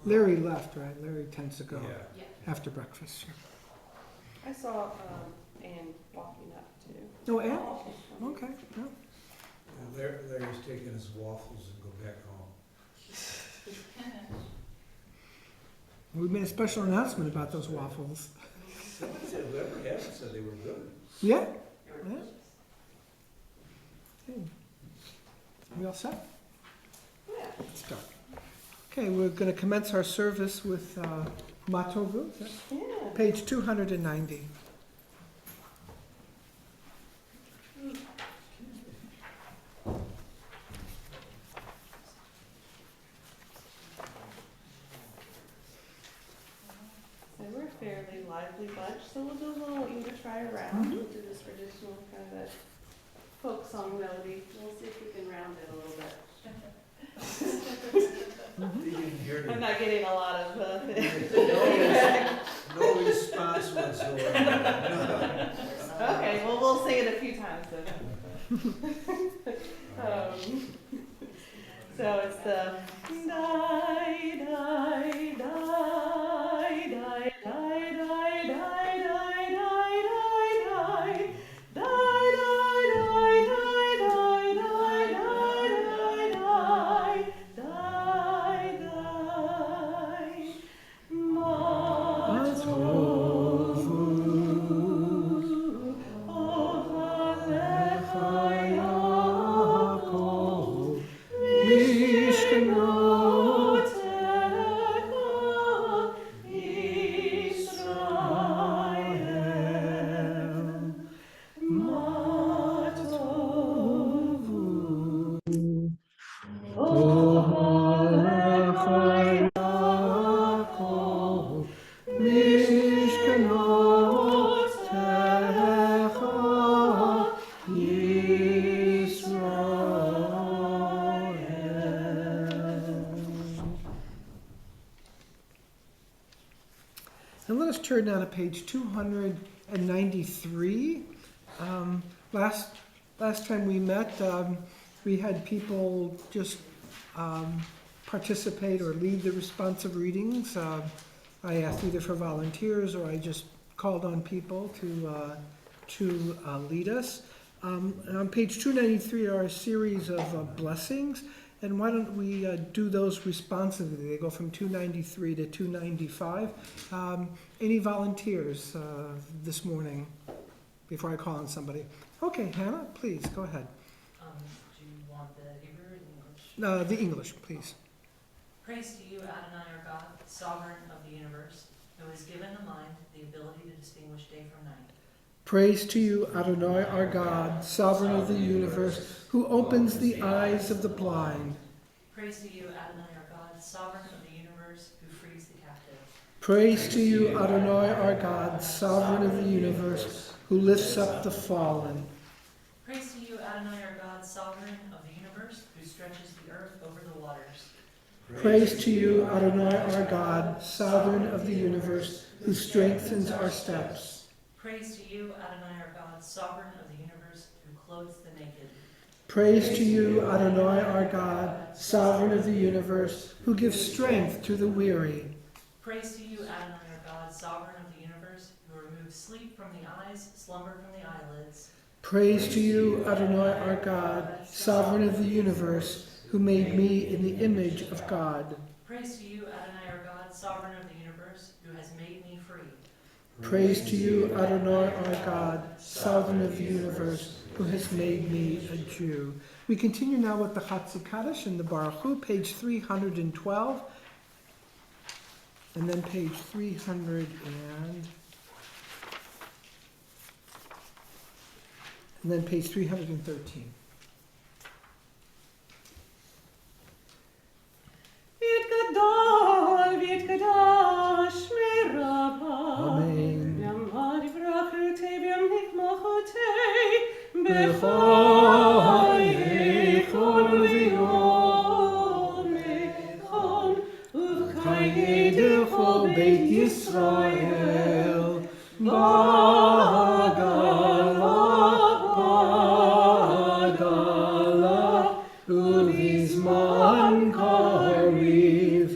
Larry left, right? Larry tends to go Yeah. after breakfast. I saw Ann walking up too. Oh, Ann? Okay. Yeah. Larry's taking his waffles and go back home. We made a special announcement about those waffles. Somebody said, whoever had it said they were good. Yeah? Yeah. Okay. We all set? Yeah. Let's start. Okay, we're going to commence our service with Matovu, Yeah. page 290. So we're a fairly lively bunch, so we'll do a little English ride around. We'll do this traditional kind of folk song melody. We'll see if we can round it a little bit. You didn't hear I'm it. not getting a lot of No response whatsoever. Okay, well, we'll sing it a few times then. So it's the die, die, die, die, die, die, die, die, die, And let us turn now to page 293. Last time we met, we had people just participate or lead the responsive readings. I asked either for volunteers or I just called on people to lead us. And on page 293 are a series of blessings. And why don't we do those responsively? They go from 293 to 295. Any volunteers this morning before I call on somebody? Okay, Hannah, please, go ahead. Do you want the Hebrew or the English? The English, please. Praise to you, Adonai, our God, sovereign of the universe, who has given the mind the ability to distinguish day from night. Praise to you, Adonai, our God, sovereign of the universe, who opens the eyes of the blind. Praise to you, Adonai, our God, sovereign of the universe, who frees the captive. Praise to you, Adonai, our God, sovereign of the universe, who lifts up the fallen. Praise to you, Adonai, our God, sovereign of the universe, who stretches the earth over the waters. Praise to you, Adonai, our God, sovereign of the universe, who strengthens our steps. Praise to you, Adonai, our God, sovereign of the universe, who clothes the naked. Praise to you, Adonai, our God, sovereign of the universe, who gives strength to the weary. Praise to you, Adonai, our God, sovereign of the universe, who removes sleep from the eyes, slumber from the eyelids. Praise to you, Adonai, our God, sovereign of the universe, who made me in the image of God. Praise to you, Adonai, our God, sovereign of the universe, who has made me free. Praise to you, Adonai, our God, sovereign of the universe, who has made me a Jew. We continue now with the Chatzi Kaddish and the Baruch Hu, page 312, and then page 300 and then page 313. Amen. Beit Yisrael, Bagala, Uvizman Kariv,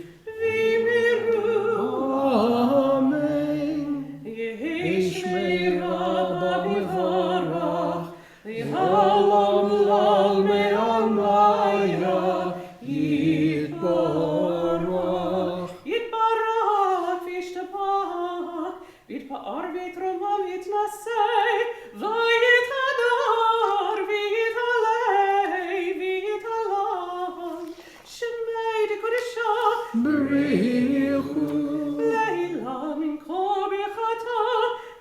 Berichu. Leilam kobichata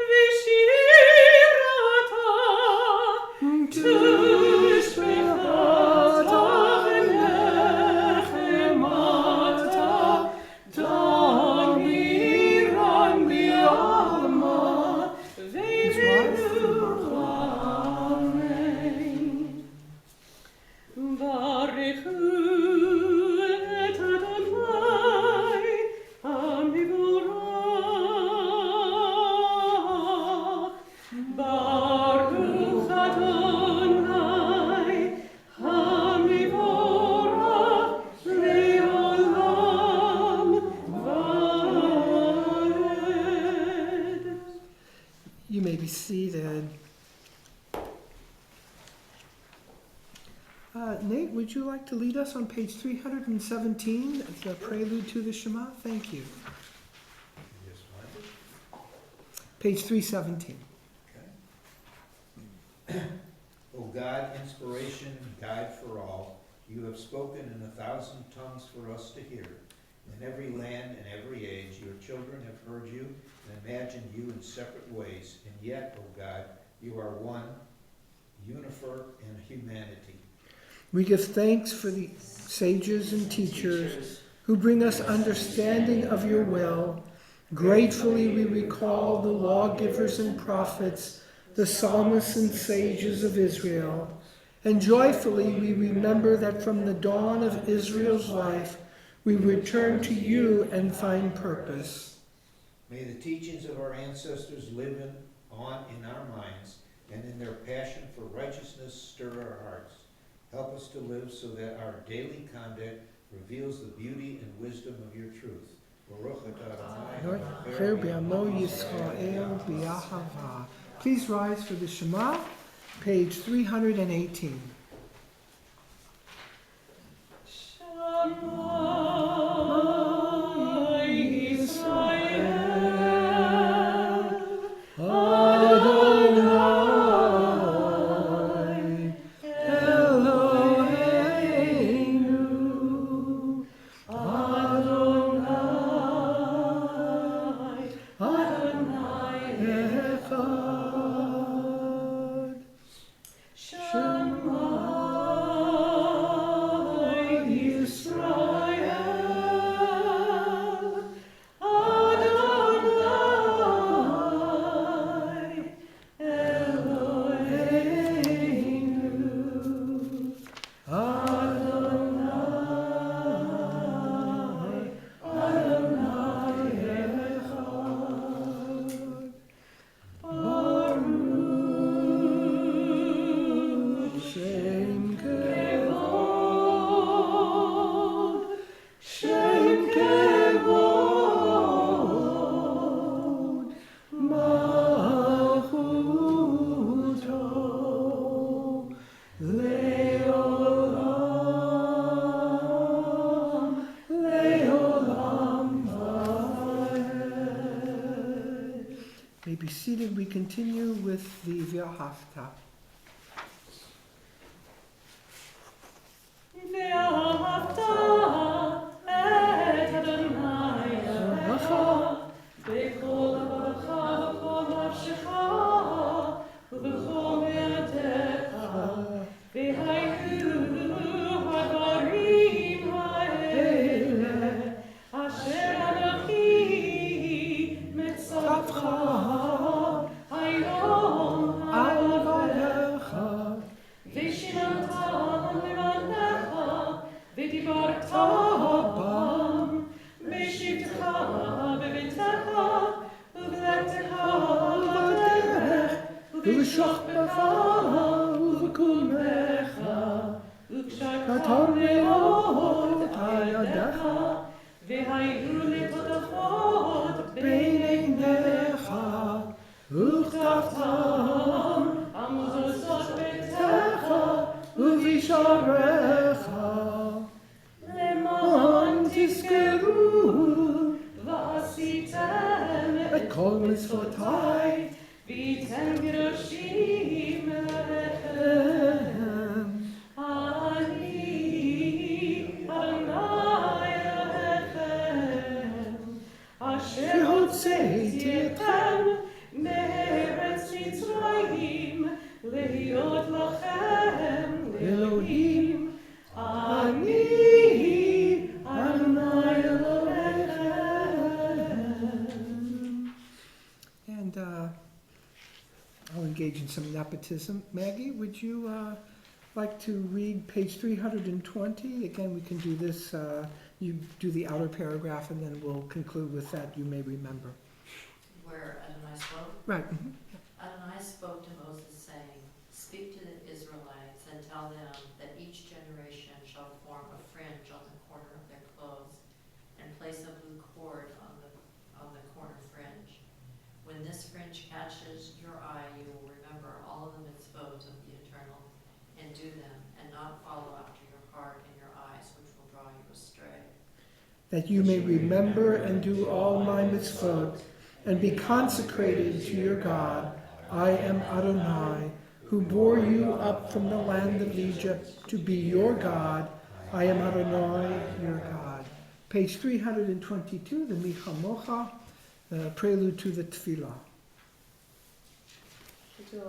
v'shirata tushbechata v'nechemata damiran bi'alma v'viru amen. Barichu et Adonai Hamivorach. Baruch Adonai Hamivorach le'olam va'ed. You may be seated. Nate, would you like to lead us on page 317, the prelude to the Shema? Thank you. Yes, Mike. Page 317. Okay. O God, inspiration, guide for all, you have spoken in 1,000 tongues for us to hear. In every land and every age, your children have heard you and imagined you in separate ways. And yet, O God, you are one, uniform in humanity. We give thanks for the sages and teachers who bring us understanding of your will. Gratefully we recall the lawgivers and prophets, the psalmists and sages of Israel. And joyfully we remember that from the dawn of Israel's life, we return to you and find purpose. May the teachings of our ancestors live on in our minds, and in their passion for righteousness stir our hearts. Help us to live so that our daily conduct reveals the beauty and wisdom of your truth. Baruch atah Adonai. Please rise for the Shema, page 318. Shema Yisrael Adonai Eloheinu Adonai Adonai Echad. Shema Yisrael Adonai Eloheinu Adonai Adonai Echad. Baruch Shem Kevod, Shem Kevod, Malchuto, Leolam, Leolam Vaed. May be seated. We continue with the V'ahavta. Ve'ahavta et Adonai Elecha b'chol levavecha v'chol nafshecha v'chol yadecha v'hayu hadarim ha'ele asher anochi mitzavcha hayom ha'alecha v'shinantam levanecha v'dibarta bam v'shivtecha b'bitecha uv'letecha b'derech uv'shachbecha uv'kumecha uv'kshatam le'od ayadecha v'hayu letodachot b'neinecha וכתבתם המזוזות ביתך ובשעריך למען תזכרו ועשיתם את כל מצוותיי וייתן קדושים אליכם אני אדוני אלוהיכם להיות לכם אלוהים, אני אדוני אלוהיכם. And I'll engage in some nepotism. Maggie, would you like to read page 320? Again, we can do this, you do the outer paragraph and then we'll conclude with that, you may remember. Where Adonai spoke. Right. Mhm. Adonai spoke to Moses, saying, Speak to the Israelites and tell them that each generation shall form a fringe on the corner of their clothes and place a blue cord on the corner fringe. When this fringe catches your eye, you will remember all of the mitzvot of the Eternal and do them, and not follow after your heart and your eyes, which will draw you astray. That you may remember and do all my mitzvot and be consecrated to your God. I am Adonai, who bore you up from the land of Egypt to be your God. I am Adonai, your God. Page 322, the Michamocha, the prelude to the Tefillah. We'll do a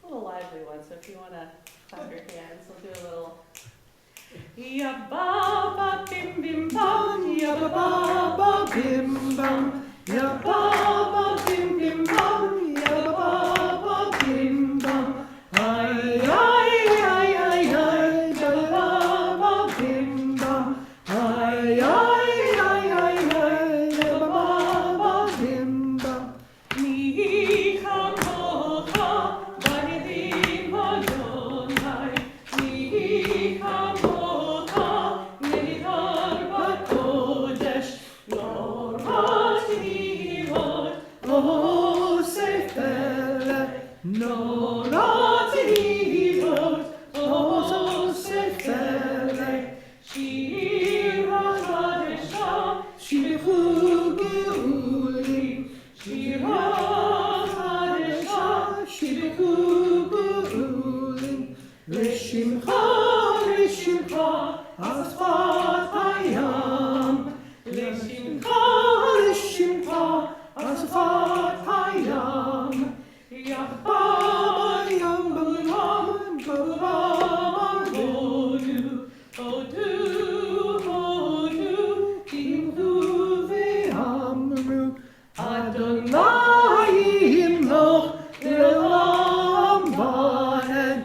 little lively one, so if you want to clap your hands, we'll do a little. Ya ba ba bim bim bam, ya ba ba bim bam, ya ba ba bim bim bam, ya ba ba bim bam. Ay ay ay ay ay, ba ba ba bim bam. Ay ay ay ay ay, ba ba ba bim bam. Mi kamocha, ba'edim Adonai. Mi kamocha, nehar b'kodesh, norat hivot, oh sefer, norat hivot, oh sefer. Shir HaChadesha, shilchu geulim. Shir HaChadesha, shilchu geulim. Lishimcha, lishimcha, asfat hayam. Lishimcha, lishimcha, asfat hayam. Yahbam, yambam, bam, hodu, hodu, hodu, kimhu ve'amru. Adonai yimloch le'olam va'ed.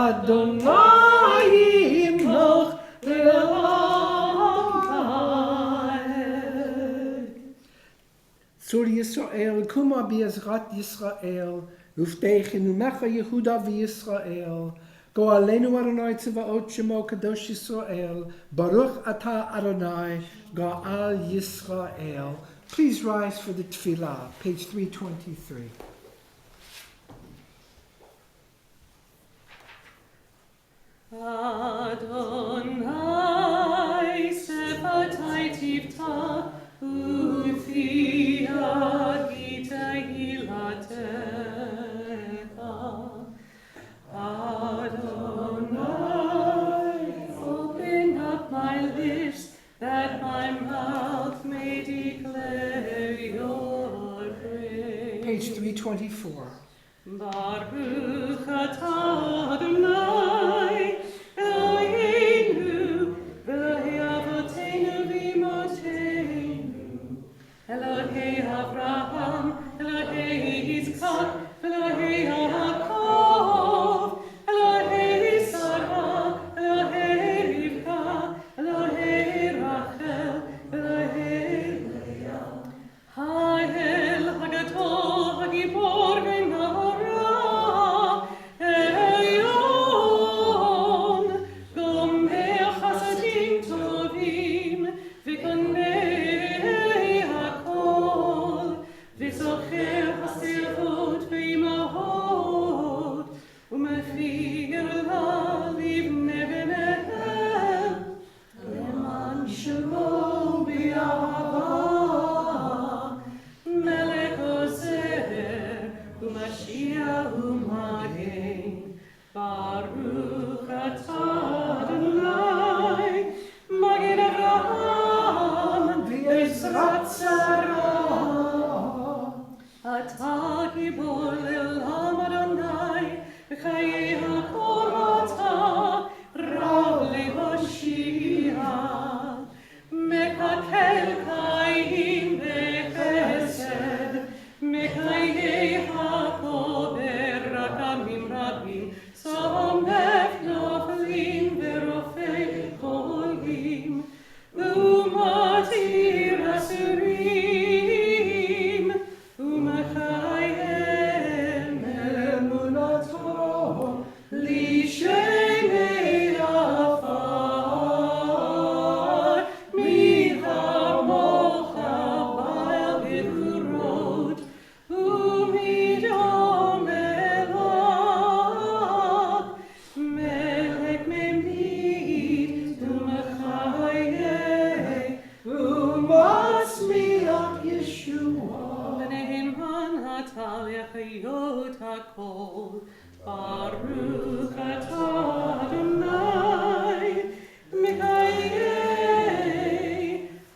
Adonai yimloch le'olam va'ed. Sur Yisrael, kuma bi'ezrat Yisrael, ufteichin umecha Yehuda v'Yisrael, go aleinu Adonai tzvaot shemo kadosh Yisrael, baruch ata Adonai, ga'al Yisrael. Please rise for the tefillah, page 323. Adonai sefatai tifta, ufi agita hilatecha. Adonai, open up my lips, that my mouth may declare your praise. Page 324. Baruch atah Adonai, Eloheinu, Elohei avoteinu v'imotenu, Elohei Avraham, Elohei Yitzchak, Elohei Yaakov, Elohei Sarah, Elohei Rivka, Elohei Rachel, Elohei Leah. Ha'el hagadol hagibor v'nahara, Elyon, gomeh chasadim tovim, v'konei hakol, v'zocher hasirvot v'imahot, u'mefir la'livnei v'nehem, leman shemo b'yahava. Melech ozer, u'mashiach u'magen, Baruch atah Adonai, Magen Avraham, v'ezrat Sarah. Atah gibor le'olam Adonai, v'chayei Baruch atah Adonai, Mekayeh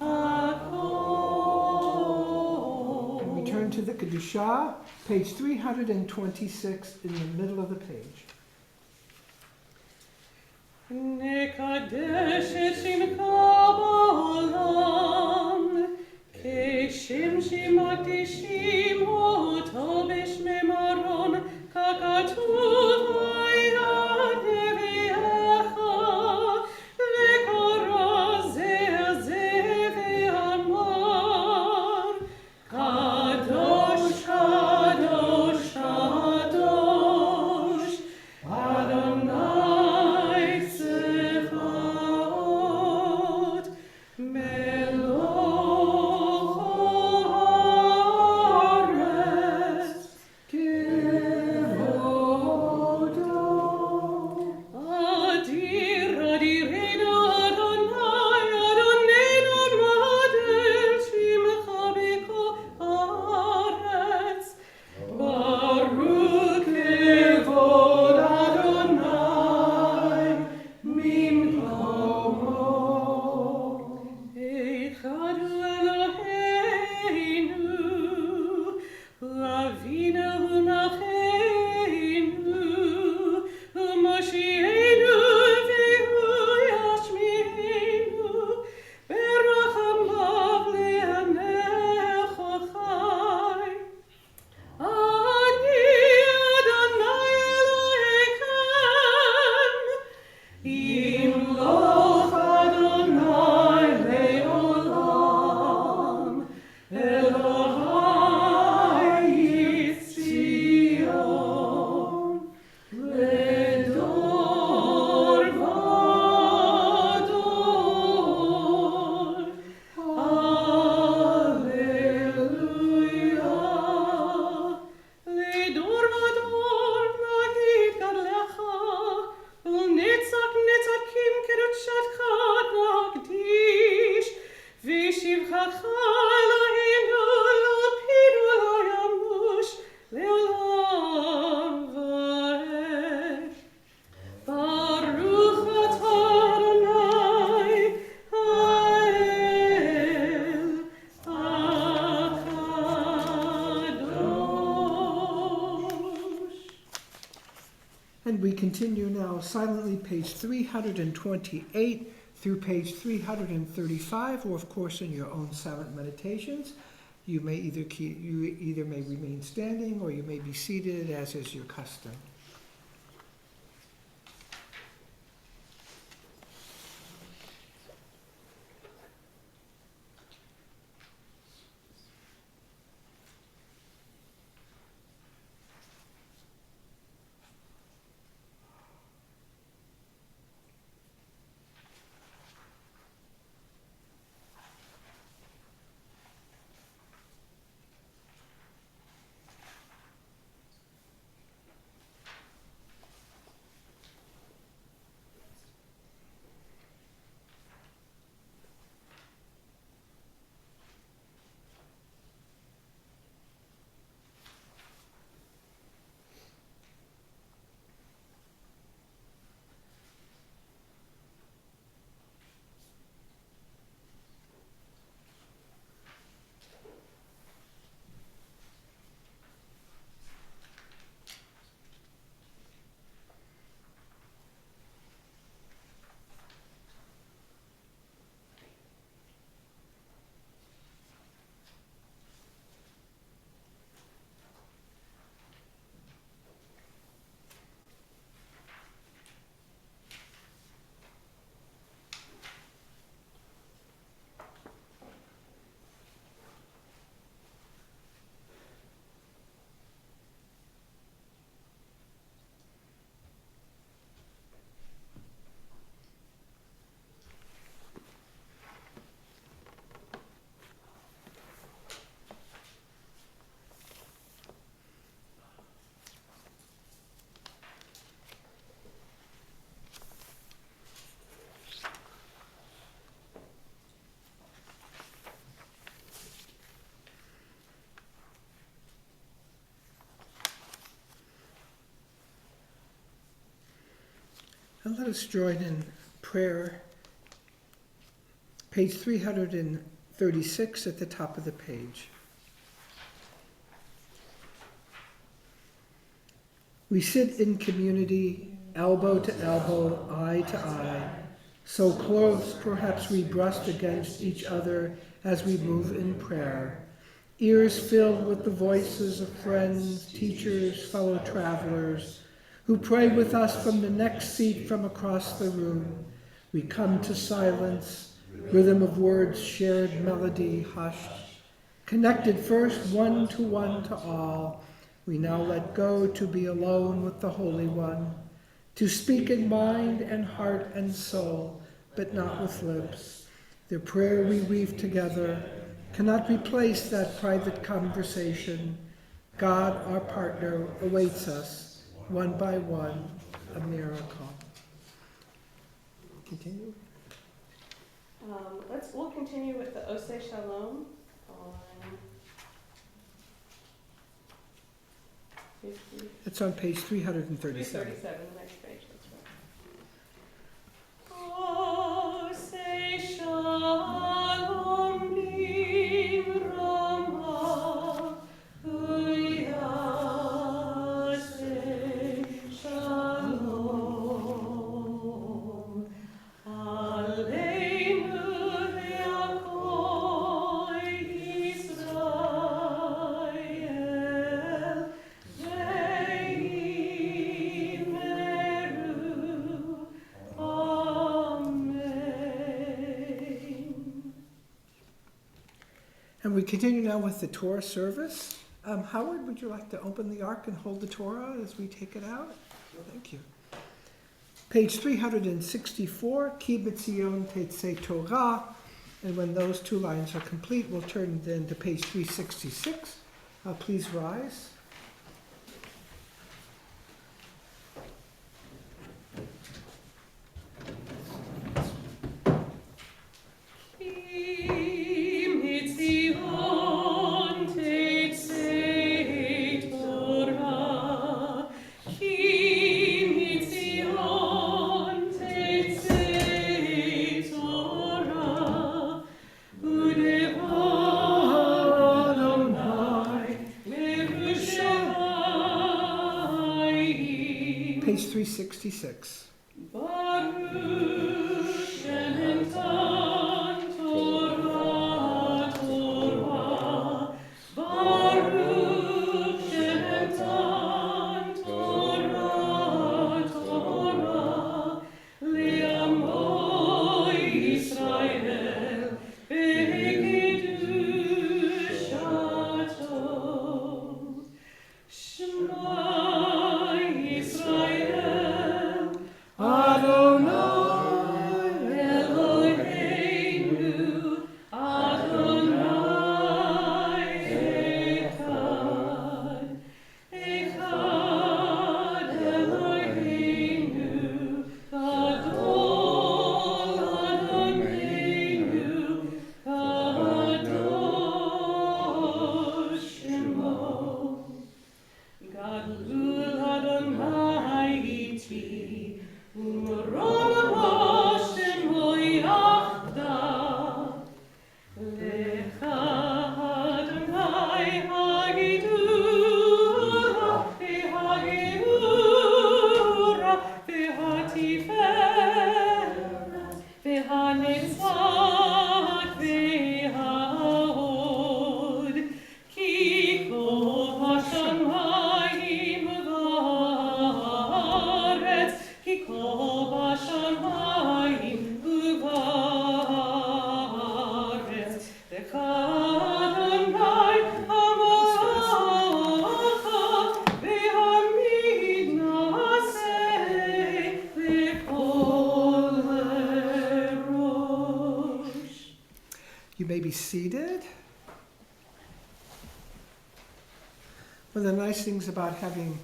hakol. And we turn to the Kedushah, page 326 in the middle of the page. Nekadesh et shimcha ba'olam, כשם שמקדישים אותו בשמי מרון, ככתוב היה נביאך, וקרא זה ואמר, קדוש, קדוש, קדוש, אדוני צבאות, מלוך הארץ, כבודו. אדיר, אדירנו אדוני, אדוננו נודד שמך בכל הארץ. ברוך כבוד אדוני ממקומו. אחד הוא אלוהינו, הוא אבינו ומלכנו, הוא מושיענו והוא ישמיענו, ברחמיו להניח חי. אני אדוני אלוהיכם, ימלוך אדוני לעולם, אלוהי ציון, לדור ודור. הללויה. לדור ודור נגיד גדלך, ולנצח נצחים קדושתך נקדיש, ושבחך אלוהינו לא פינו לא ימוש, לעולם ועד. ברוך אתה אדוני, האל הקדוש. And we continue now silently, page 328 through page 335, or of course in your own silent meditations. You either may remain standing or you may be seated, as is your custom. And let us join in prayer. Page 336 at the top of the page. We sit in community, elbow to elbow, eye to eye, so close perhaps we brushed against each other as we move in prayer. Ears filled with the voices of friends, teachers, fellow travelers, who pray with us from the next seat from across the room. We come to silence, rhythm of words, shared melody, hushed. Connected first one to all, we now let go to be alone with the Holy One, to speak in mind and heart and soul, but not with lips. The prayer we weave together cannot replace that private conversation. God, our partner, awaits us, one by one, a miracle. Continue. We'll continue with the Oseh Shalom on 50, It's on page 337. 337, the next page, that's right. Oseh Shalom Limrama, Uyaseh Shalom, Aleinu ve'akol Yisrael, ve'imeru, Amen. And we continue now with the Torah service. Howard, would you like to open the ark and hold the Torah as we take it out? Thank you. Page 364, Ki b'tzion tetzei Torah. And when those two lines are complete, we'll turn then to page 366. Please rise. Page 366. Baruch Shem Torah, Torah. Baruch Shem Torah, Torah. Le'amo Yisrael bekedushato. Shema Yisrael, Adonai Eloheinu, Adonai Echad. Echad Eloheinu, Gadol Adonai, Kadosh Shemo. Gadol Adonai iti, u'morov Shemo yachdav. Lecha Adonai hagidura, v'hagidura, v'hatiferet, v'hanetzach, v'hahod. Ki kol hashamayim v'haaretz, ki kol hashamayim v'haaretz. Lecha Adonai hamoracha, v'hamid na'aseh le'kol harosh. You may be seated. One of the nice things about having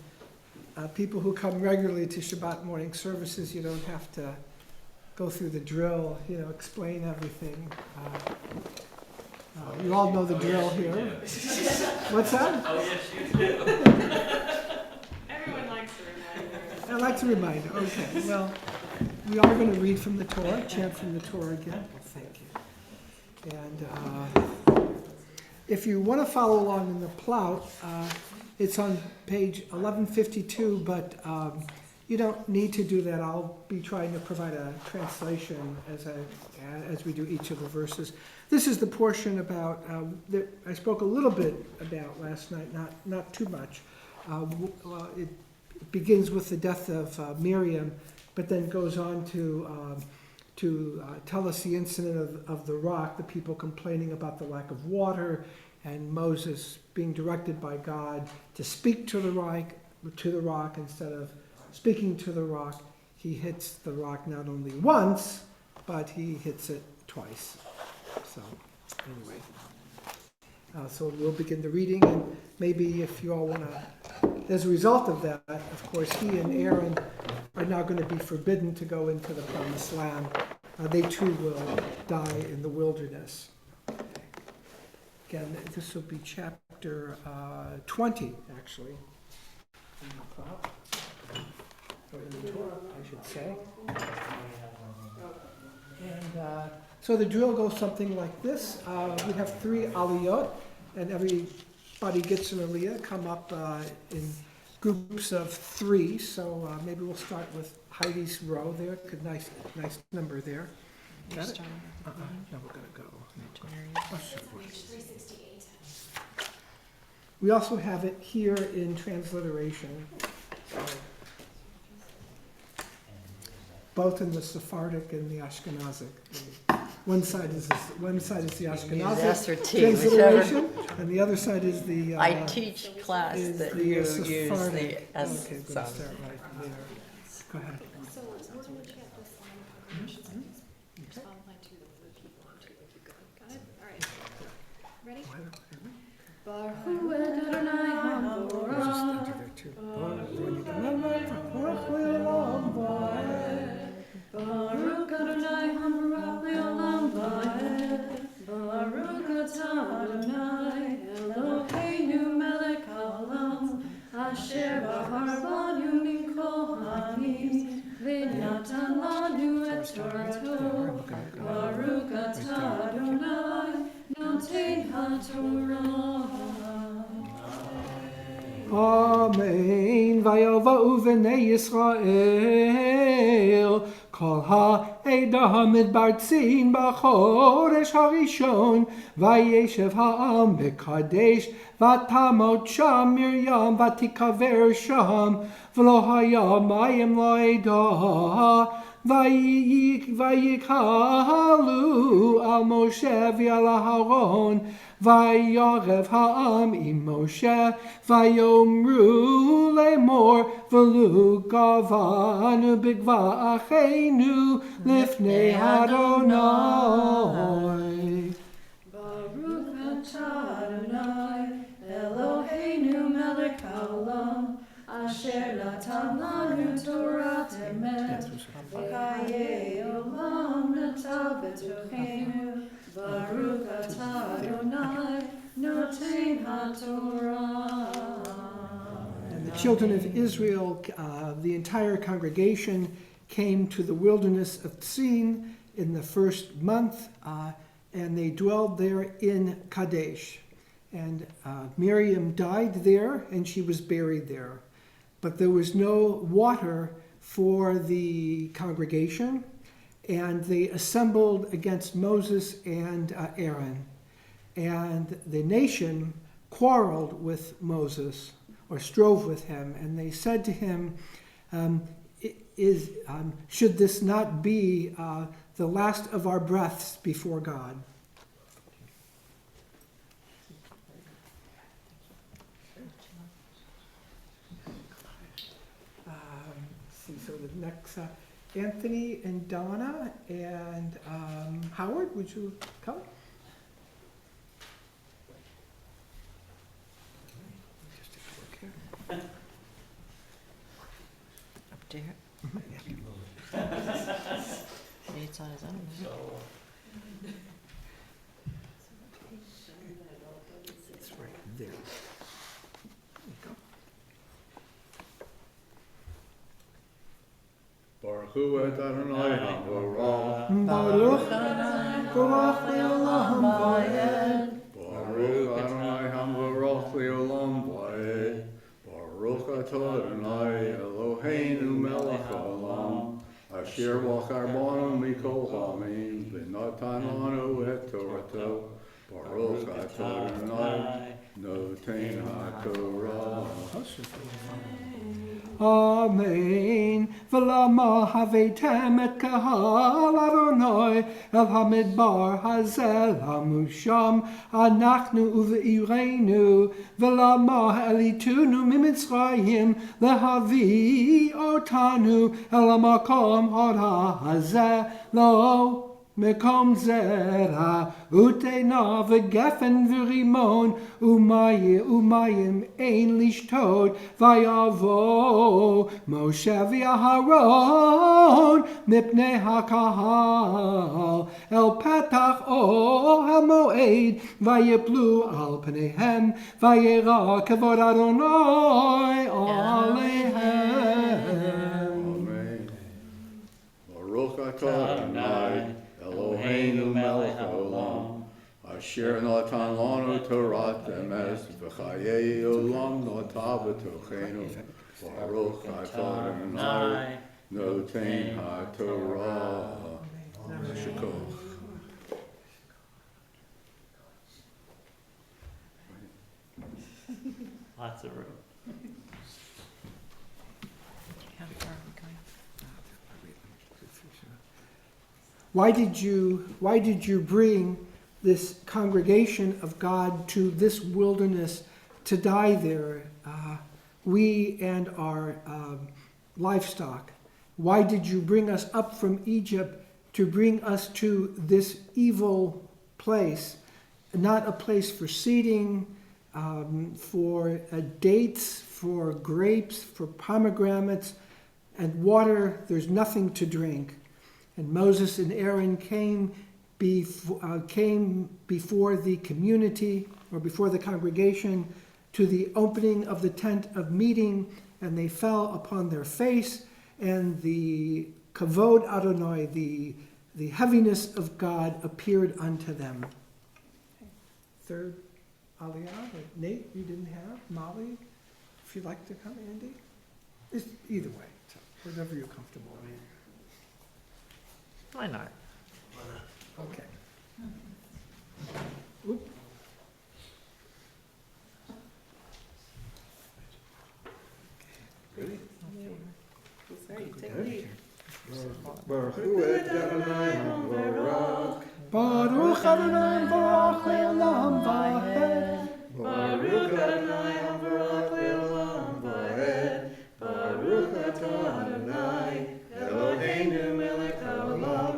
people who come regularly to Shabbat morning services, you don't have to go through the drill, explain everything. You all know the drill here. What's that? Oh, yes, you do. Everyone likes to remind me. I like to remind, okay, well, we are going to read from the Torah, chant from the Torah again. Well, thank you. And if you want to follow along in the plout, it's on page 1152, but you don't need to do that. I'll be trying to provide a translation as we do each of the verses. This is the portion about that I spoke a little bit about last night, not too much. It begins with the death of Miriam, but then goes on to tell us the incident of the rock, the people complaining about the lack of water, and Moses being directed by God to speak to the rock instead of speaking to the rock. He hits the rock not only once, but he hits it twice. So anyway, so we'll begin the reading, and maybe if you all want to, as a result of that, of course, he and Aaron are now going to be forbidden to go into the promised land. They too will die in the wilderness. Again, this will be chapter 20, actually. Or in the Torah, I should say. And so the drill goes something like this. We have 3 aliyot, and everybody gets an aliyah, come up in groups of 3. So maybe we'll start with Heidi's row there. Good, nice number there. Got it? No, we're going to go. Page 368. We also have it here in transliteration, both in the Sephardic and the Ashkenazic. One side is the Ashkenazic transliteration, and the other side is the. I teach class is that the you use Sephardic. the S Okay, good. sound. Start right there. Go ahead. So we're going to chant this line. Just follow line 2, the people on 2 if you go. Got it? All right. Ready? Baruch Hu Adonai Hamorah. Baruch Adonai Hamorah Le'olam Va'ed. Baruch Atah Adonai Eloheinu Melech Haolam. Asher bahar banu min kohanim v'natan lanu et Torato. Baruch Atah Adonai noten haTorah. Amen. Vayova'u v'nei Yisrael kol ha'eda hamidbar tzin b'chodesh harishon vayeshev ha'am b'kadesh v'tamot sham Miriam v'tikaver sham v'lo haya mayim lo'eda vayikalu al Moshe v'al Aharon Vayarev ha'am im Moshe, vayomru lemor, v'lu gavanu bigva achenu lifnei Adonai. Baruch atah Adonai Eloheinu melech haolam asher natan lanu Torah emet v'chayei olam natav b'tochenu. Baruch atah Adonai noten haTorah. And the children of Israel, the entire congregation, came to the wilderness of Tzin in the first month, and they dwelled there in Kadesh. And Miriam died there, and she was buried there. But there was no water for the congregation, and they assembled against Moses and Aaron. And the nation quarreled with Moses, or strove with him, and they said to him, should this not be the last of our breaths before God? So the next, Anthony and Donna and Howard, would you come? Just take a look here. Up there. It's on his own. It's right there. There you go. Baruch Baruchu et Adonai Havorah. Baruch Baruch Le'olam Va'ed. Baruch Adonai Havorach Le'olam Va'ed. Baruch atah Adonai Eloheinu melech haolam. Asher vachar banu mikol ha'amim v'natan lanu et Torato. Baruch atah Adonai noten haTorah. Amen. V'lama havetem et kahal Adonai el hamidbar hazel hamusham anachnu uve'ireinu v'lama elitunu mimitzrayim lehavi otanu el hamakom hara hazeh lo Mekom zera utena v'gefen v'rimon umayim ein lishtod vayavo Moshe v'Aharon mipnei hakahal el patach o hamoed vayiplu al pneihem vayera kavod Adonai alehem. Amen. Baruch atah Adonai Eloheinu melech haolam, asher natan lanu Torat emes, v'chayei olam notah b'tochenu. Baruch atah Adonai noten haTorah. Shikoch. Lots of room. How far are we going? Why did you bring this congregation of God to this wilderness to die there, we and our livestock? Why did you bring us up from Egypt to bring us to this evil place? Not a place for seeding, for dates, for grapes, for pomegranates, and water. There's nothing to drink. And Moses and Aaron came before the community, or before the congregation, to the opening of the tent of meeting, and they fell upon their face, and the kavod Adonai, the heaviness of God, appeared unto them. Third aliyah, Nate, you didn't have? Molly, if you'd like to come, Andy? It's either way, so whatever you're comfortable with. Why not? Okay. Oop. Ready? Take lead. Baruch et Adonai Havorach. Baruch Adonai Baruch Le'olam Va'ed. Baruch Adonai Havorach Le'olam Va'ed. Baruch atah Adonai Eloheinu melech haolam,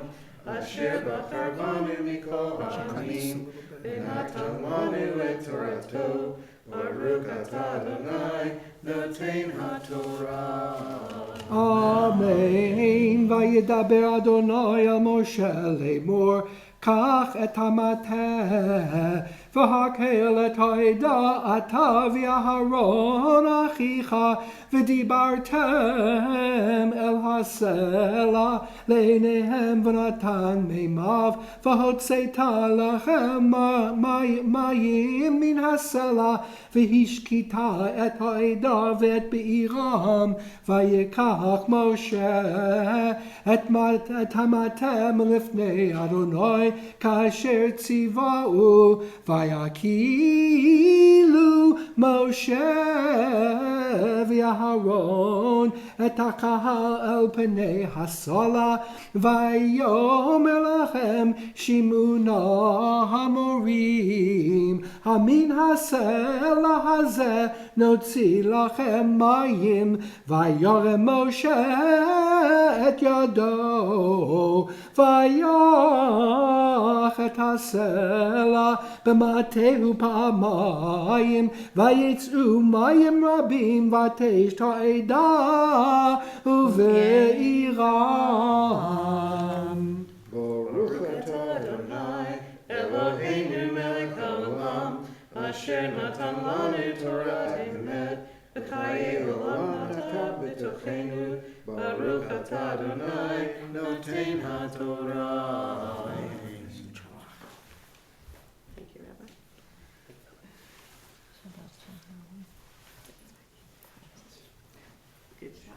asher bachar banu mikol ha'amim v'natan lanu et Torato. Baruch atah Adonai noten haTorah. Amen. Vayedaber Adonai el Moshe lemor, kach et hamateh, v'hakel et ha'eda ata v'Aharon achicha, v'dibartem el hasela leinehem v'natan meimav, v'hotzeta lachem mayim min hasela, v'hishkita et ha'eda v'et be'iram, v'yekach Moshe et hamatem lifnei Adonai kasher tzivau, v'yakilu Moshe v'Aharon et hakahal el pnei hasala, v'yomer lachem shimuna hamorim, hamin hasela hazeh notzi lachem mayim, v'yorem Moshe et yado, v'yach et hasela b'matehu pa'amayim, v'yitz'u mayim rabim, v'teish ha'eda uve'iram. Baruch atah Adonai Eloheinu melech haolam, asher natan lanu Torah emet, V'chaye olam ata b'tochenu, Baruch atah Adonai, noten haTorah. Thank you, Rabbi. Good job.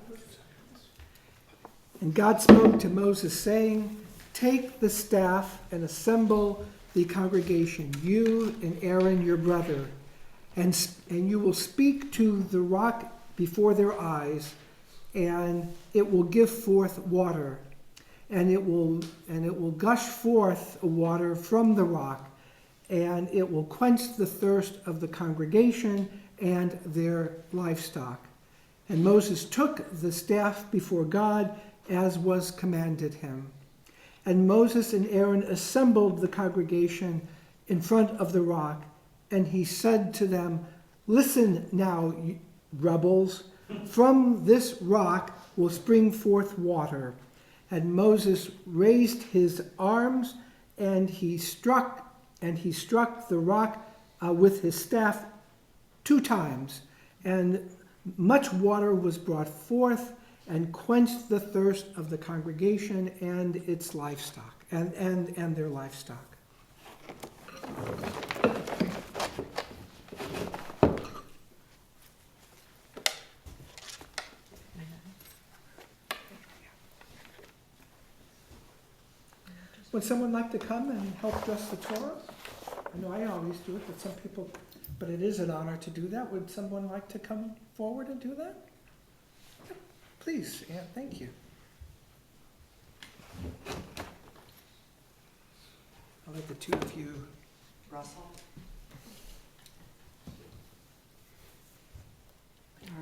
And God spoke to Moses, saying, "Take the staff and assemble the congregation, you and Aaron your brother, and you will speak to the rock before their eyes, and it will give forth water, and it will gush forth water from the rock, and it will quench the thirst of the congregation and their livestock." And Moses took the staff before God, as was commanded him. And Moses and Aaron assembled the congregation in front of the rock, and he said to them, "Listen now, you rebels, from this rock will spring forth water." And Moses raised his arms, and he struck the rock with his staff 2 times, and much water was brought forth, and quenched the thirst of the congregation and its livestock, and their livestock. Would someone like to come and help dress the Torah? I know I always do it, but it is an honor to do that. Would someone like to come forward and do that? Please, yeah, thank you. I'll let the two of you. Russell?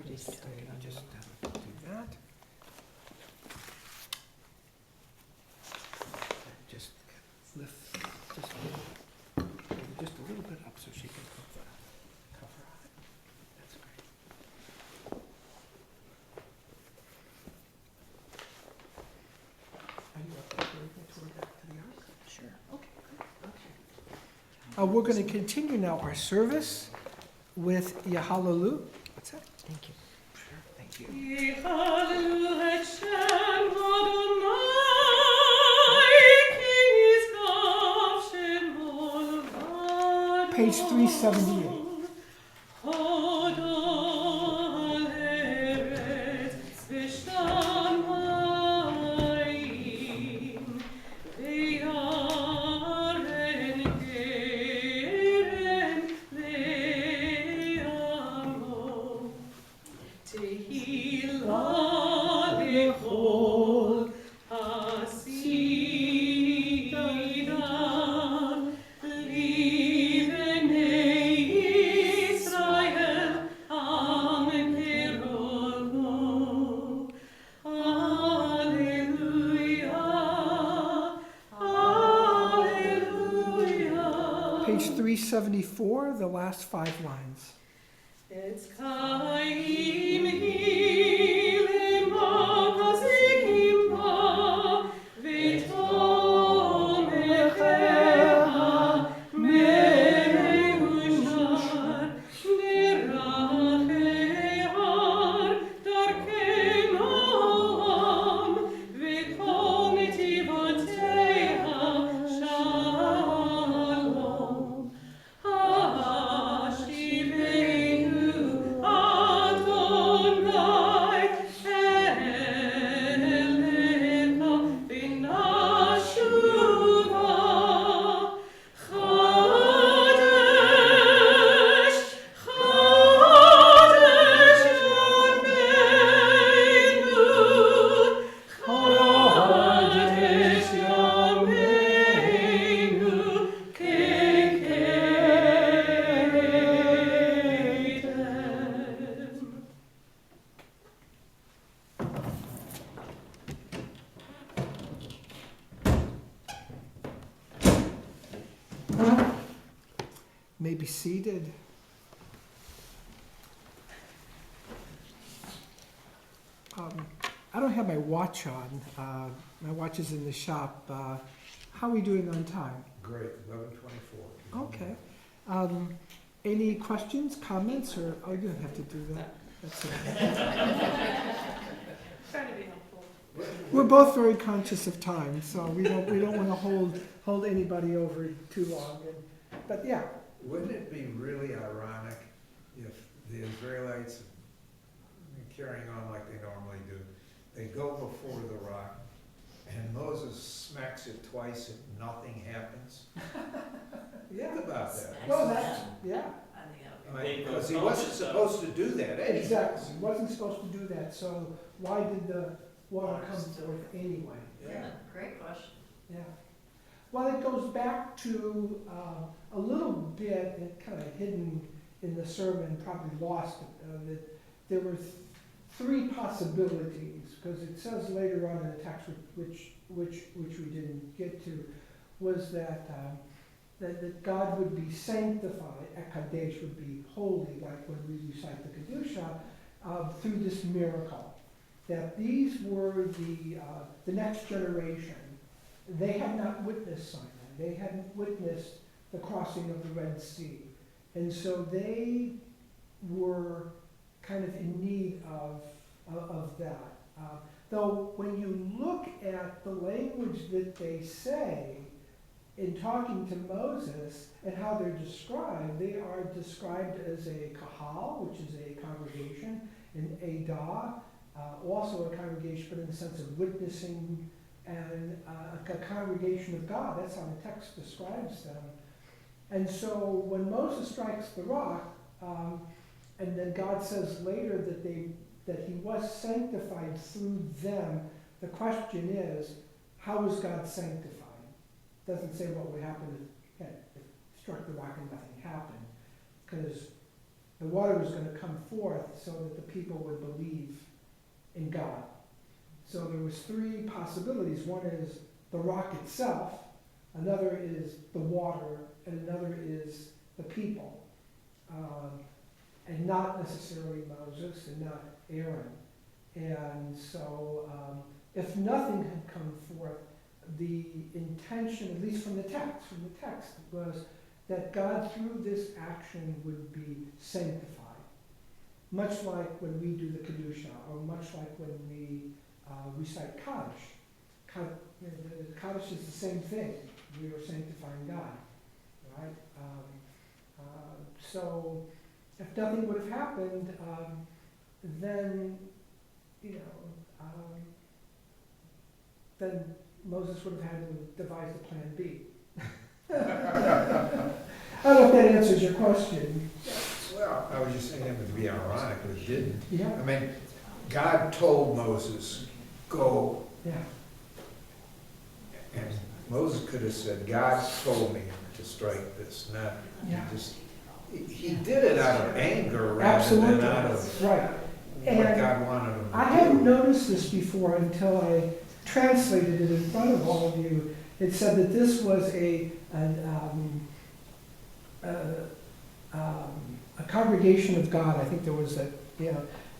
Just do that. Just lift just a little bit up so she can put the cover on it. That's great. Are you up there? Toward back to the ark? Sure. Okay, good. Okay. We're going to continue now our service with Yahalelu. What's that? Thank you. Sure, thank you. Page 378. Page 374, the last 5 lines. It's May be seated. I don't have my watch on. My watch is in the shop. How are we doing on time? Great, 11:24. Okay. Any questions, comments, or, oh, you don't have to do that. That's it. Trying to be helpful. We're both very conscious of time, so we don't want to hold anybody over too long. But yeah, Wouldn't it be really ironic if the Israelites, carrying on like they normally do, they go before the rock and Moses smacks it twice and nothing happens? yeah. Think about that. Well, that's yeah. I think that'll be. Because he wasn't supposed to do that anyway. Exactly. He wasn't supposed to do that. So why did the water come forth anyway? Yeah. Great question. Yeah. Well, it goes back to a little bit, it kind of hidden in the sermon, probably lost that there were three possibilities, because it says later on in the text, which we didn't get to, was that that God would be sanctified, Ekadesh would be holy, like when we recite the Kedusha, through this miracle. That these were the next generation. They had not witnessed Sinai. They hadn't witnessed the crossing of the Red Sea. And so they were kind of in need of that. Though when you look at the language that they say in talking to Moses and how they're described, they are described as a kahal, which is a congregation, an edah, also a congregation, but in the sense of witnessing, and a congregation of God. That's how the text describes them. And so when Moses strikes the rock, and then God says later that he was sanctified through them, the question is, how was God sanctified? It doesn't say what would happen if it struck the rock and nothing happened, because the water was going to come forth so that the people would believe in God. So there was three possibilities. One is the rock itself, another is the water, and another is the people. And not necessarily Moses and not Aaron. And so if nothing had come forth, the intention, at least from the text, was that God through this action would be sanctified. Much like when we do the Kedusha, or much like when we recite Kaddish. Kaddish is the same thing. We are sanctifying God, right? So if nothing would have happened, then, then Moses would have had to devise a plan B. I don't know if that answers your question. Well, I was just saying it would be ironic, but it didn't. Yeah. I mean, God told Moses, go. Yeah. And Moses could have said, God told me to strike this, not Yeah. just, he did it out of anger rather Absolutely. than out of Right. what And God wanted him to do. I hadn't noticed this before until I translated it in front of all of you. It said that this was a congregation of God. I think there was a,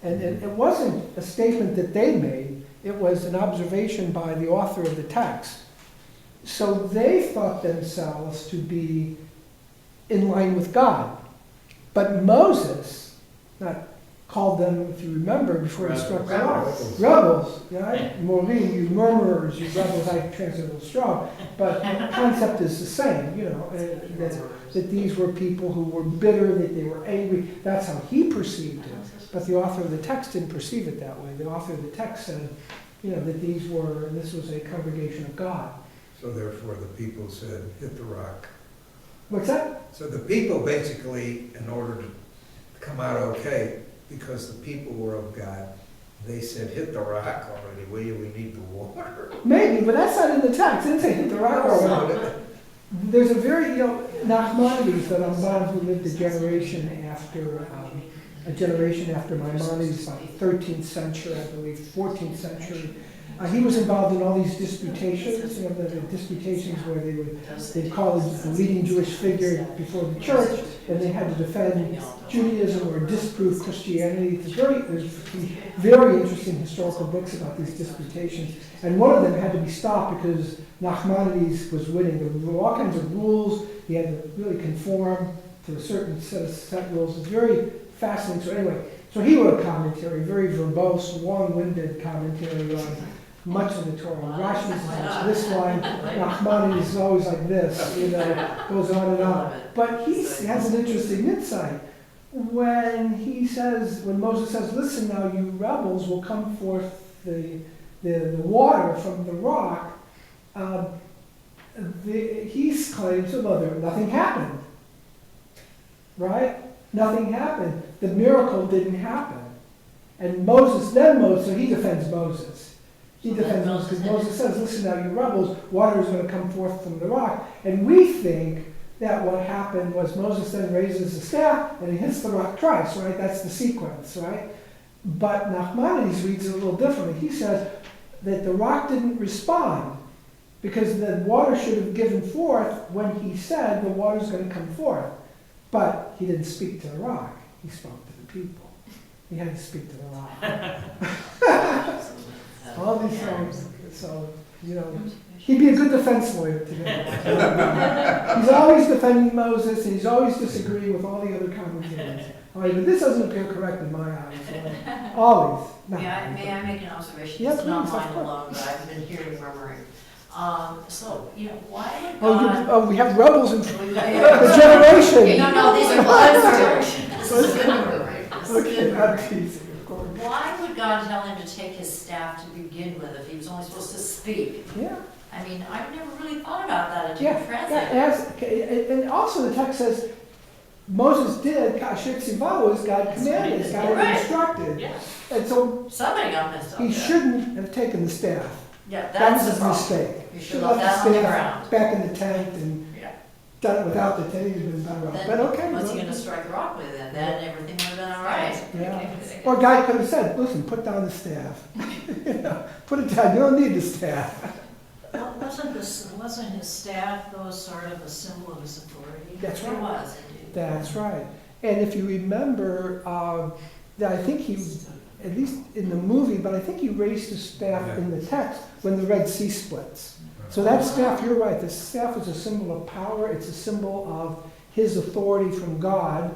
and it wasn't a statement that they made. It was an observation by the author of the text. So they thought themselves to be in line with God. But Moses, not called them, if you remember, before he struck the rock, rebels, right? Morim, you murmurers, you rebels, I translate a little strong, but the concept is the same, that these were people who were bitter, that they were angry. That's how he perceived it. But the author of the text didn't perceive it that way. The author of the text said, that this was a congregation of God. So therefore the people said, hit the rock. What's that? So the people basically, in order to come out okay, because the people were of God, they said, hit the rock already, will you? We need the water. Maybe, but that's not in the text. It didn't say hit the rock already. There's a very, Nachmanides, the Ramban, who lived a generation after Maimonides, about 13th century, I believe, 14th century. He was involved in all these disputations, the disputations where they'd call the leading Jewish figure before the church, and they had to defend Judaism or disprove Christianity. There's very interesting historical books about these disputations, and one of them had to be stopped because Nachmanides was winning. There were all kinds of rules. He had to really conform to a certain set of rules. It's very fascinating. So anyway, so he wrote a commentary, very verbose, long-winded commentary on much of the Torah. Rashi is like this line, Nachmanides is always like this, goes on and on. But he has an interesting insight. When Moses says, listen now, you rebels will come forth the water from the rock, he claims, well, nothing happened. Right? Nothing happened. The miracle didn't happen. And so he defends Moses. He defends Moses because Moses says, listen now, you rebels, water is going to come forth from the rock. And we think that what happened was Moses then raises the staff and he hits the rock twice, right? That's the sequence, right? But Nachmanides reads it a little differently. He says that the rock didn't respond because the water should have given forth when he said the water's going to come forth. But he didn't speak to the rock. He spoke to the people. He had to speak to the rock. All these things. So, he'd be a good defense lawyer today. He's always defending Moses, and he's always disagreeing with all the other commentators. But this doesn't appear correct in my eyes. Always. No. May I make an observation? Yeah, It's not please, of mine course. alone, but I've been hearing murmuring. Why would God... We have rebels in Okay, the generation. no, these are blood. This is good murmuring. This is Okay, good I'm murmuring. teasing, of course. Why would God tell him to take his staff to begin with if he was only supposed to speak? Yeah. I mean, I've never really thought about that until Yeah, you translate. and also the text says Moses did kasher tzivahu as God commanded, as God had instructed. Yeah, And so somebody got messed up he there. shouldn't have taken the staff. Yeah, That that's was the his problem. mistake. You should Should have have left left that the on the ground. staff back in the tent and Yeah. done it without the tent, he'd been better off. But Then, okay. what's he well, gonna strike the rock with then? Then everything would have been all right. Yeah. Or God could have said, listen, put down the staff. Put it down, you don't need the staff. Wasn't his staff, though, sort of a symbol of his authority? That's It right. was indeed. That's right. And if you remember, that I think he, at least in the movie, but I think he raised his staff in the text when the Red Sea splits. So that staff, you're right, the staff is a symbol of power. It's a symbol of his authority from God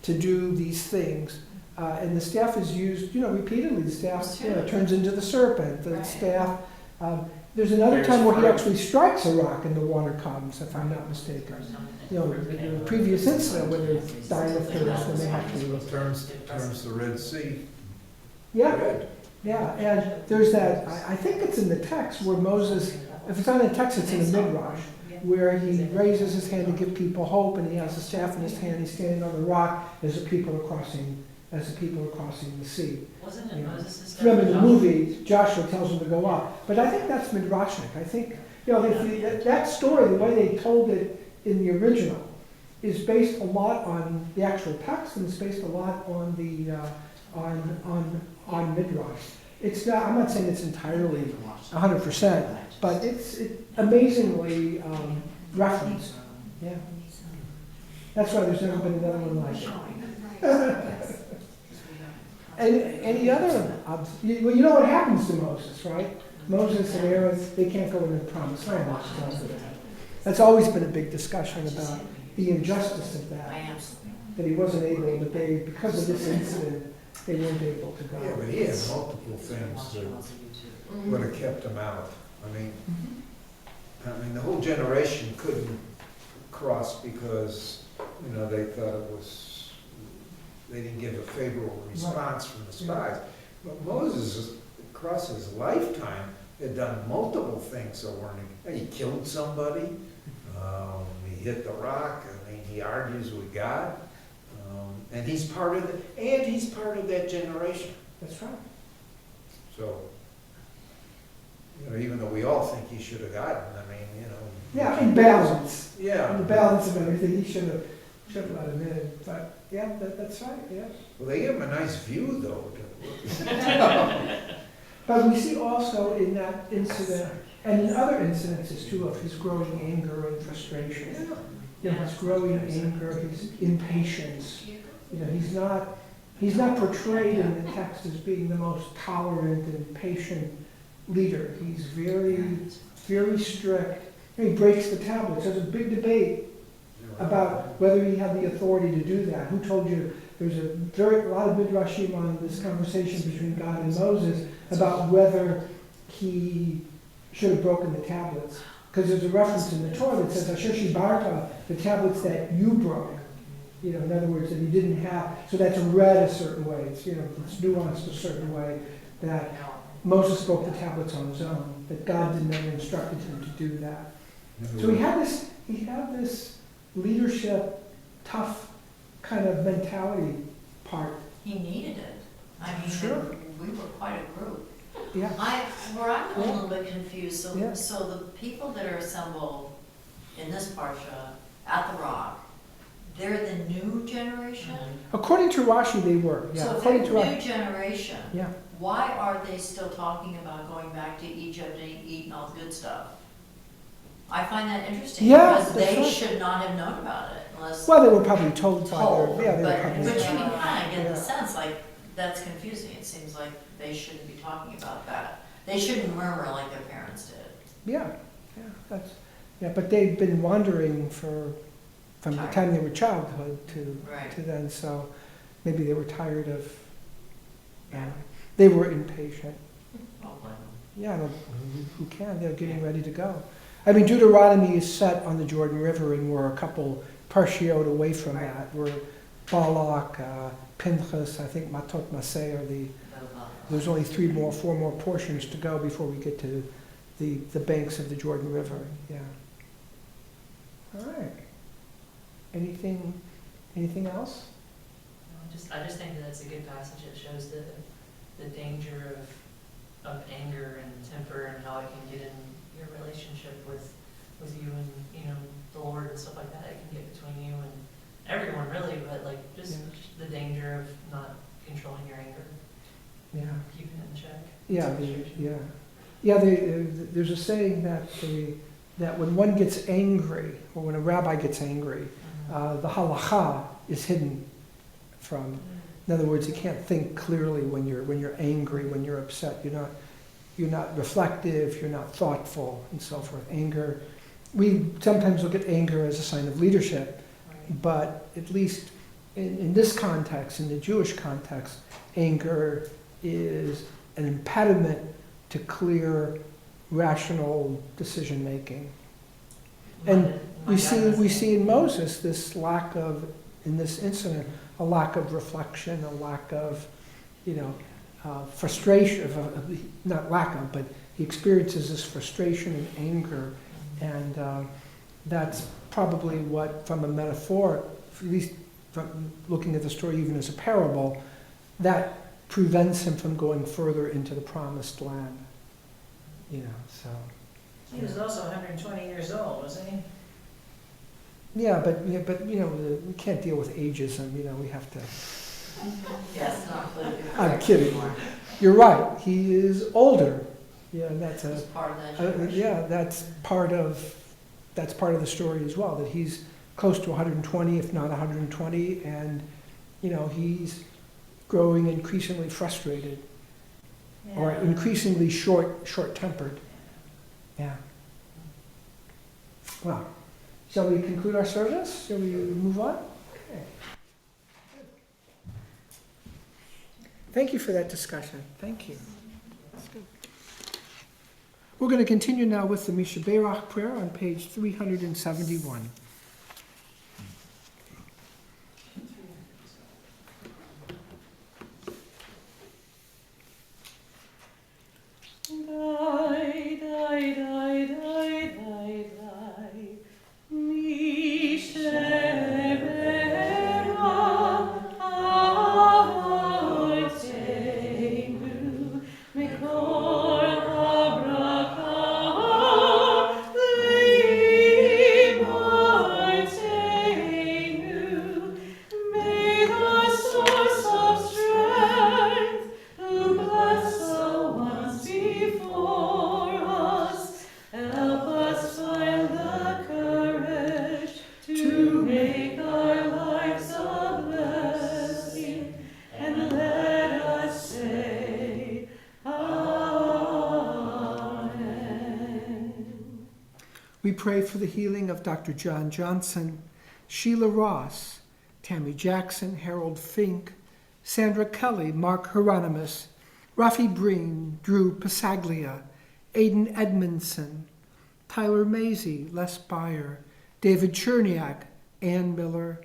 to do these things. And the staff is used, repeatedly. The staff turns into the serpent. The staff. There's another time where he actually strikes a rock and the water comes, if I'm not mistaken. The previous incident when they're dying of thirst and they have to. Turns the Red Sea Yeah, red. yeah. And there's that. I think it's in the text where Moses. If it's not in the text, it's in the Midrash, where he raises his hand to give people hope, and he has the staff in his hand. He's standing on the rock as the people are crossing the sea. Wasn't it Moses' Remember in the movie, Joshua tells him to go up. But I think that's Midrashic. I think, that story, the way they told it in the original, is based a lot on the actual text, and it's based a lot on the on Midrash. It's not. I'm not saying it's entirely 100%, but it's amazingly referenced. Yeah. That's why there's never been another one like it. And any other, you know what happens to Moses, right? Moses and Aaron, they can't go into the promised land. That's always been a big discussion about the injustice of that. That he wasn't able, but because of this incident, they weren't able to go. Yeah, but he had multiple things that would have kept him out. I mean, the whole generation couldn't cross because, they thought they didn't give a favorable response from the spies. But Moses, across his lifetime, had done multiple things that weren't. He killed somebody. He hit the rock. He argues with God. And he's part of that generation. That's right. So, even though we all think he should have gotten, Yeah, in balance. Yeah. In the balance of everything, he should have let him in. But yeah, that's right. Yeah. Well, they give him a nice view, though. But we see also in that incident, and in other incidences too, of his growing anger and frustration. His growing anger, his impatience. He's not portrayed in the text as being the most tolerant and patient leader. He's very, very strict. He breaks the tablets. There's a big debate about whether he had the authority to do that. Who told you? There's a lot of midrashim on this conversation between God and Moses about whether he should have broken the tablets. Because there's a reference in the Torah that says, Asher Shibarta, the tablets that you broke. You know, in other words, that he didn't have. So that's read a certain way. It's, you know, it's nuanced a certain way that Moses broke the tablets on his own, that God didn't ever instructed him to do that. So he had this leadership, tough kind of mentality part. He needed it. I mean, Sure. we were quite a group. Yeah. Where I'm a little bit confused, so, Yeah. so the people that are assembled in this parsha at the rock, they're the new generation? According to Rashi, they were. Yeah. So if According they're to the Rashi. new generation, Yeah. why are they still talking about going back to Egypt and eating all the good stuff? I find that interesting, Yeah, because that's they right. should not have known about it unless Well, they were probably told by told. their. Yeah, they were But probably. you can kind of get Yeah. the sense, like, that's confusing. It seems like they shouldn't be talking about that. They shouldn't murmur like their parents did. Yeah, but they've been wandering from the time they were childhood Right. to then, so maybe they were tired of, they were impatient. Well, blame them. Yeah, who can? They're getting ready to go. I mean, Deuteronomy is set on the Jordan River, and we're a couple parshiot away from Right. that. We're Balak, Pinchas, I think Matot Maseh are the. There's only 4 more portions to go before we get to the banks of the Jordan River. Yeah. All right. Anything else? I just think that that's a good passage. It shows the danger of anger and temper and how it can get in your relationship with you and, you know, the Lord and stuff like that. It can get between you and everyone really, but like just the danger of not controlling your anger, Yeah. keeping it in check. There's a saying that when one gets angry, or when a rabbi gets angry, the halacha is hidden from. In other words, you can't think clearly when you're angry, when you're upset. You're not reflective. You're not thoughtful, and so forth. Anger. We sometimes look at anger as a sign of leadership, but at least in this context, in the Jewish context, anger is an impediment to clear, rational decision making. And we see in Moses this lack of, in this incident, a lack of reflection, a lack of, frustration, not lack of, but he experiences this frustration and anger. And that's probably what, from a metaphor, at least from looking at the story even as a parable, that prevents him from going further into the promised land. So. He was also 120 years old, wasn't he? Yeah, but we can't deal with ageism. We have to. Yes, not politically I'm correct kidding. anymore. You're right. He is older. Yeah, that's It's part of that generation. yeah. That's part of the story as well. That he's close to 120, if not 120, and he's growing increasingly frustrated or Yeah. increasingly short-tempered. Yeah. Well, shall we conclude our service? Shall we move on? Okay. Thank you for that discussion. Thank you. That's good. We're going to continue now with the Misha Berach prayer on page 371. We pray for the healing of Dr. John Johnson, Sheila Ross, Tammy Jackson, Harold Fink, Sandra Kelly, Mark Hieronymus, Rafi Breen, Drew Pasaglia, Aidan Edmondson, Tyler Maisie, Les Byer, David Cherniak, Ann Miller,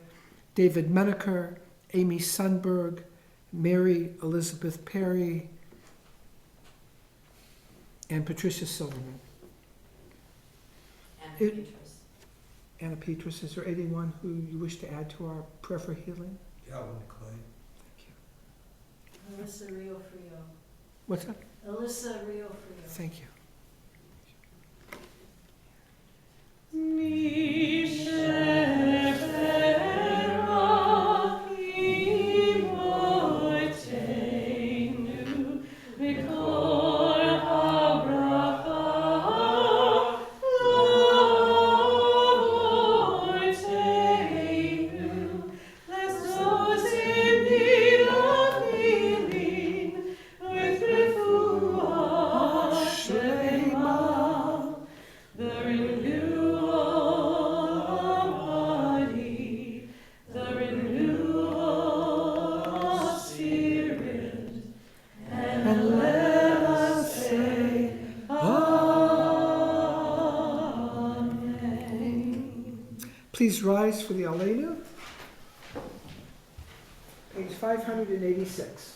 David Menaker, Amy Sundberg, Mary Elizabeth Perry, and Patricia Silverman. And It- Beatrice. Anna Petrus, is there anyone who you wish to add to our prayer for healing? Calvin Clay. Alyssa Rio Frio. What's that? Alyssa Rio Frio. Thank you. And let us say, Amen. Please rise for the Alenu. Page 586.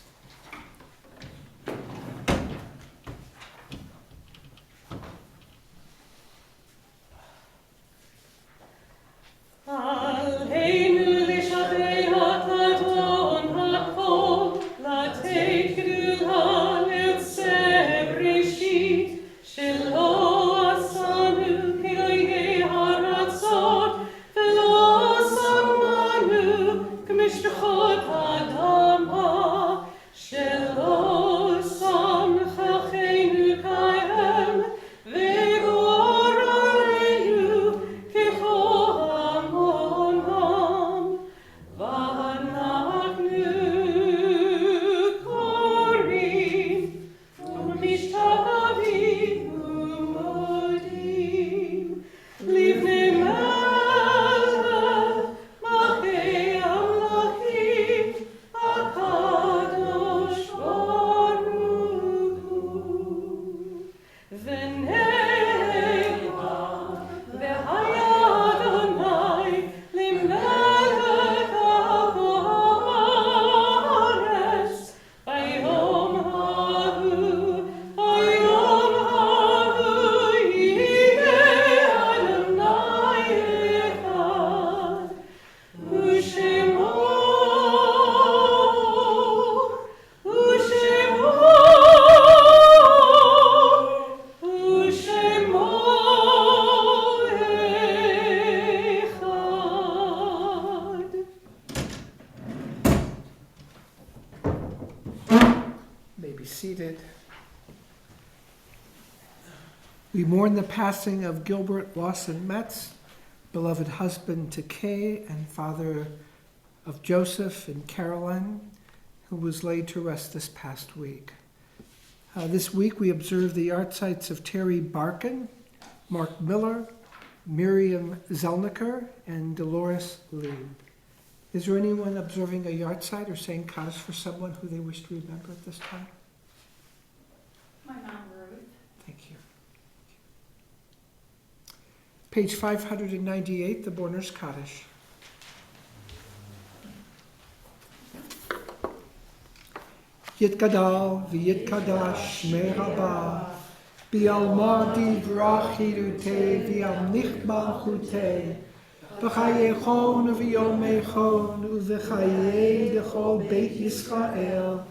Seated. We mourn the passing of Gilbert Lawson Metz, beloved husband to Kay and father of Joseph and Caroline, who was laid to rest this past week. This week we observe the yahrzeits of Terry Barkin, Mark Miller, Miriam Zelniker, and Dolores Lee. Is there anyone observing a yahrzeit or saying Kaddish for someone who they wish to remember at this time? My mom, Ruth. Thank you. Page 598, the Borner's Kaddish. Yitgadal v'yitkadash shmei rabah bi'alma divrach hirutei v'al nichbal chutei v'chayechon v'yomechon u'v'chayei d'chol beit Yisrael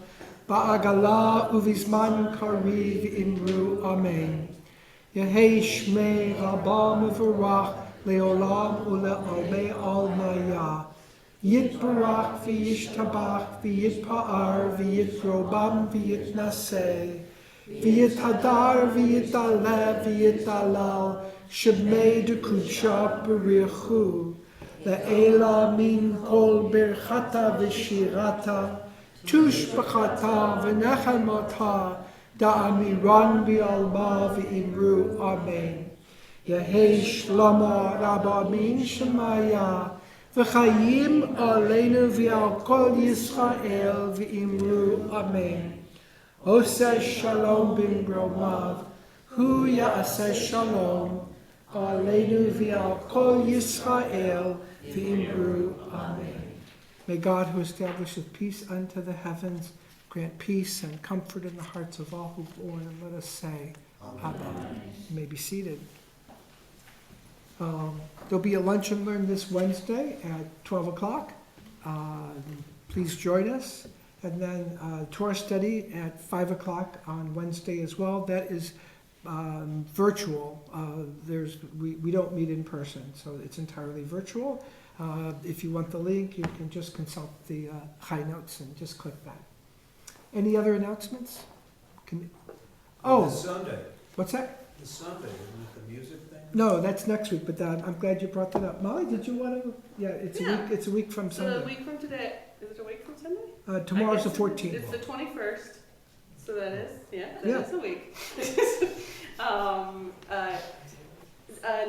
ba'agala u'vizman kariv imru amen. Yehei shmei rabah mevorach leolam u'le'almei almaya. Yitbarach v'yishtabach v'yitpa'ar v'yitrobam v'yitnaseh v'yithadar v'yitalev v'yitalal shemei dekucha b'richu le'ela min kol birchata v'shirata tushbachata v'nechamata da'amiran v'alma v'imru amen. Yehei shlama rabba min shemaya v'chayim aleinu v'al kol Yisrael v'imru amen. Oseh shalom b'mromav, hu ya'aseh shalom, aleinu v'al kol Yisrael v'imru amen. May God, who establisheth peace unto the heavens, grant peace and comfort in the hearts of all who mourn, and let us say, Amen. You may be seated. There'll be a lunch and learn this Wednesday at 12 o'clock. Please join us. And then Torah study at 5 o'clock on Wednesday as well. That is virtual. We don't meet in person, so it's entirely virtual. If you want the link, you can just consult the high notes and just click that. Any other announcements? This Sunday, What's that? this Sunday, isn't it the music thing? No, that's next week, but I'm glad you brought that up. Molly, did you want to? Yeah, it's a week from So a Sunday. week from today, is it a week from Sunday? Tomorrow's the I guess 14th. It's the 21st, so that is, that Yeah. is a week.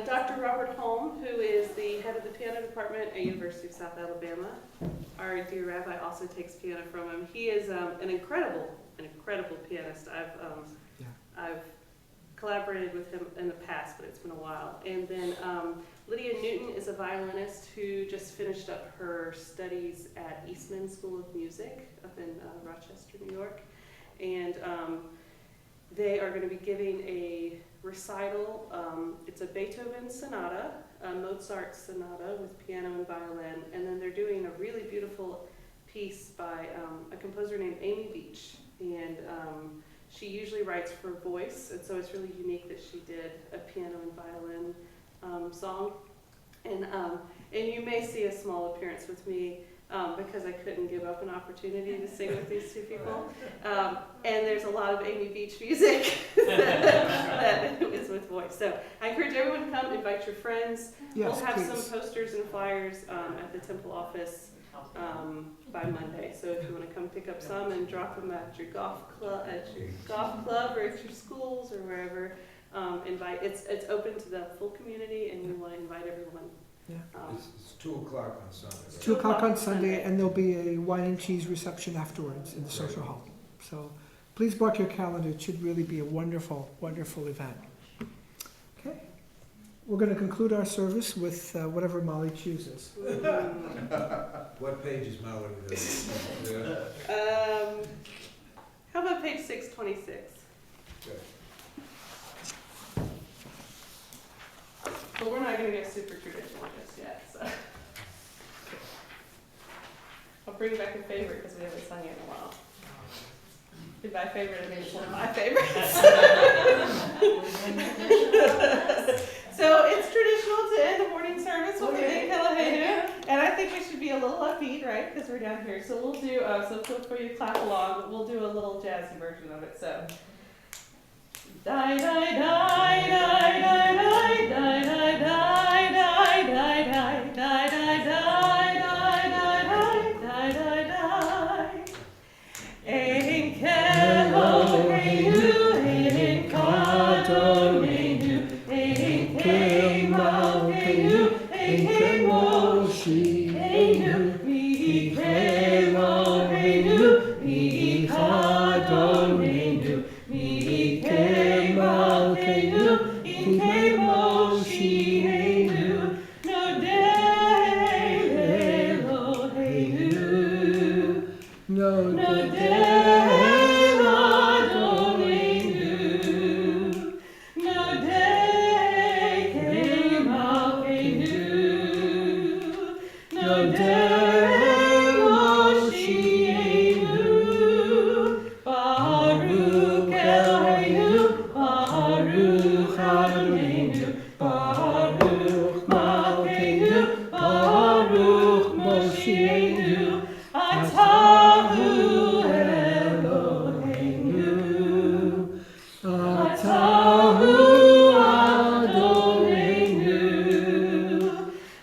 Dr. Robert Holm, who is the head of the piano department at University of South Alabama, our dear rabbi also takes piano from him. He is an incredible pianist. I've collaborated with him in the past, but it's been a while. And then Lydia Newton is a violinist who just finished up her studies at Eastman School of Music up in Rochester, New York. And they are going to be giving a recital. It's a Beethoven sonata, a Mozart sonata with piano and violin. And then they're doing a really beautiful piece by a composer named Amy Beach. And she usually writes for voice, and so it's really unique that she did a piano and violin song. And you may see a small appearance with me because I couldn't give up an opportunity to sing with these two people. And there's a lot of Amy Beach music that is with voice. So I encourage everyone to come, invite your friends. Yes, We'll have please. some posters and flyers at the temple office by Monday. So if you want to come pick up some and drop them at your golf club, or at your schools or wherever, it's open to the full community, and we want to invite everyone. Yeah. It's 2 o'clock on Sunday. Right? 2 o'clock on Sunday, and there'll be a wine and cheese reception afterwards in the social hall. So please mark your calendar. It should really be a wonderful, wonderful event. Okay. We're going to conclude our service with whatever Molly chooses. What page is Molly with? How about page 626? Okay. But we're not going to get super traditional just yet, so. I'll bring back a favorite because we haven't sung it in a while. By favorite, I mean it's one of my favorites. So it's traditional to end the morning service with a Kalahenu, and I think we should be a little upbeat, right? Because we're down here. So we'll do, so feel free to clap along, but we'll do a little jazzy version of it. So. Die, die, die, die, die, die, die, die, die, die, die, die, die, die, die, die, die, die, die. Ein Kelohenu, ein Kadoshenu, ein Kemalkenu, ein Kemoshenu, mi Kelohenu, mi Kadoshenu, mi Kemalkenu, mi Kemoshenu, no day Elohenu, No, no day Adonenu, no day Kemalkenu, no day Moshienu, Baruch Eloheinu, Baruch Adonenu, Baruch Malkeinu, Baruch Moshienu, Atahu Eloheinu, Atahu Adonenu,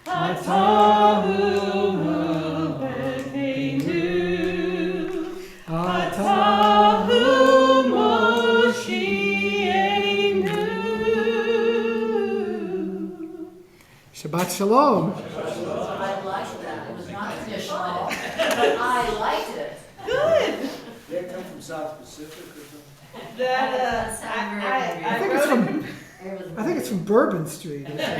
Atahu Malkeinu, Atahu Moshienu. Shabbat Shalom. I like South Pacific or something? That, Sound very I I think it's wrote from, I think it's from Bourbon Street. Isn't it?